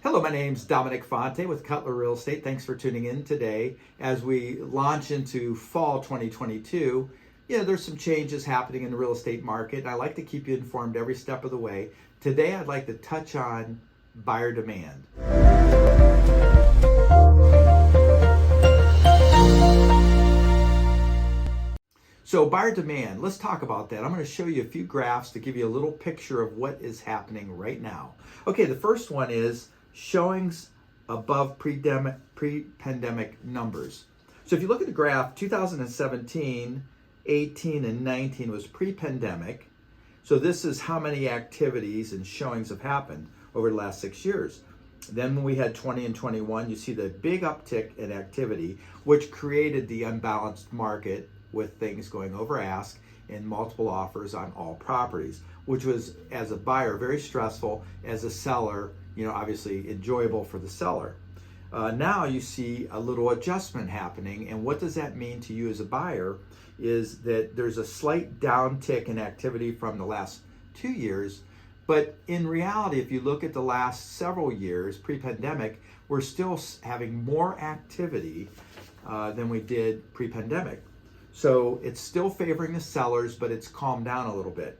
Hello, my name's Dominic Fonte with Cutler Real Estate. Thanks for tuning in today as we launch into fall 2022. Yeah, there's some changes happening in the real estate market, and I like to keep you informed every step of the way. Today, I'd like to touch on buyer demand. So buyer demand, let's talk about that. I'm going to show you a few graphs to give you a little picture of what is happening right now. Okay, the first one is showings above pre-pandemic numbers. So if you look at the graph, 2017, 18, and 19 was pre-pandemic. So this is how many activities and showings have happened over the last 6 years. Then when we had 20 and 21, you see the big uptick in activity, which created the unbalanced market with things going over ask and multiple offers on all properties, which was, as a buyer, very stressful. As a seller, obviously enjoyable for the seller. Now you see a little adjustment happening, and what does that mean to you as a buyer is that there's a slight downtick in activity from the last 2 years, but in reality, if you look at the last several years, pre-pandemic, we're still having more activity than we did pre-pandemic. So it's still favoring the sellers, but it's calmed down a little bit.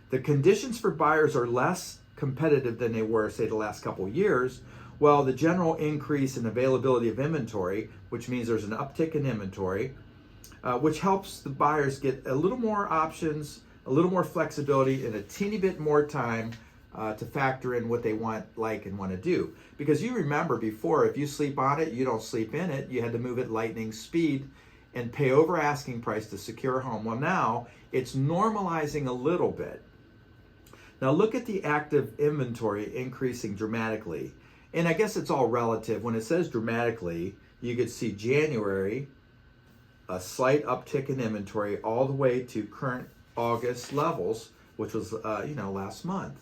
The conditions for buyers are less competitive than they were, say, the last couple of years. Well, the general increase in availability of inventory, which means there's an uptick in inventory, which helps the buyers get a little more options, a little more flexibility, and a teeny bit more time to factor in what they want to do. Because you remember before, if you sleep on it, you don't sleep in it. You had to move at lightning speed and pay over asking price to secure a home. Well, now it's normalizing a little bit. Now look at the active inventory increasing dramatically. And I guess it's all relative. When it says dramatically, you could see January, a slight uptick in inventory all the way to current August levels, which was, last month.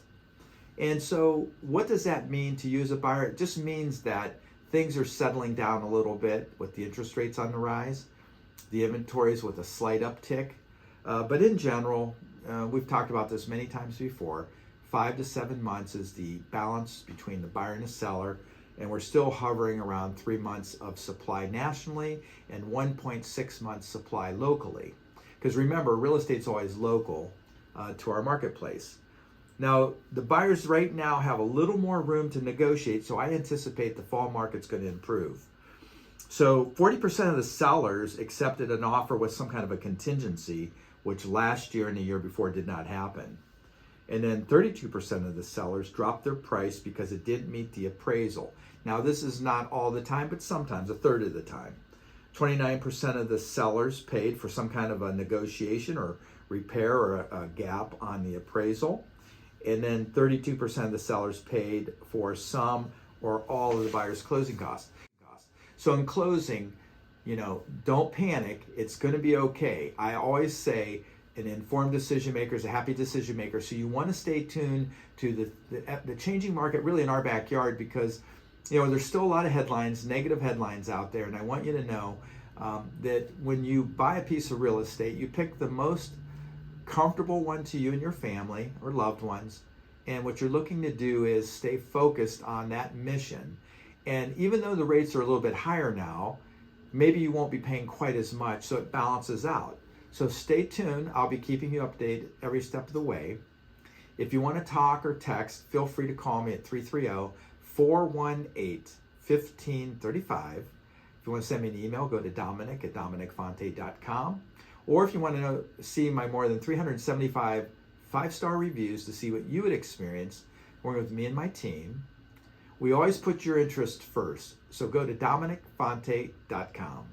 And so what does that mean to you as a buyer? It just means that things are settling down a little bit with the interest rates on the rise, the inventories with a slight uptick. But in general, we've talked about this many times before, 5 to 7 months is the balance between the buyer and the seller, and we're still hovering around 3 months of supply nationally and 1.6 months supply locally. Because remember, real estate's always local to our marketplace. Now, the buyers right now have a little more room to negotiate, so I anticipate the fall market's going to improve. So 40% of the sellers accepted an offer with some kind of a contingency, which last year and the year before did not happen. And then 32% of the sellers dropped their price because it didn't meet the appraisal. Now, this is not all the time, but sometimes, a third of the time. 29% of the sellers paid for some kind of a negotiation or repair or a gap on the appraisal. And then 32% of the sellers paid for some or all of the buyer's closing costs. So in closing, don't panic. It's going to be okay. I always say an informed decision maker is a happy decision maker. So you want to stay tuned to the changing market really in our backyard, because there's still a lot of headlines, negative headlines out there. And I want you to know that when you buy a piece of real estate, you pick the most comfortable one to you and your family or loved ones. And what you're looking to do is stay focused on that mission. And even though the rates are a little bit higher now, maybe you won't be paying quite as much, so it balances out. So stay tuned. I'll be keeping you updated every step of the way. If you want to talk or text, feel free to call me at 330-418-1535. If you want to send me an email, go to Dominic@dominicfonte.com. Or if you want to see my more than 375 5-star reviews to see what you would experience working with me and my team, we always put your interest first. So go to DominicFonte.com.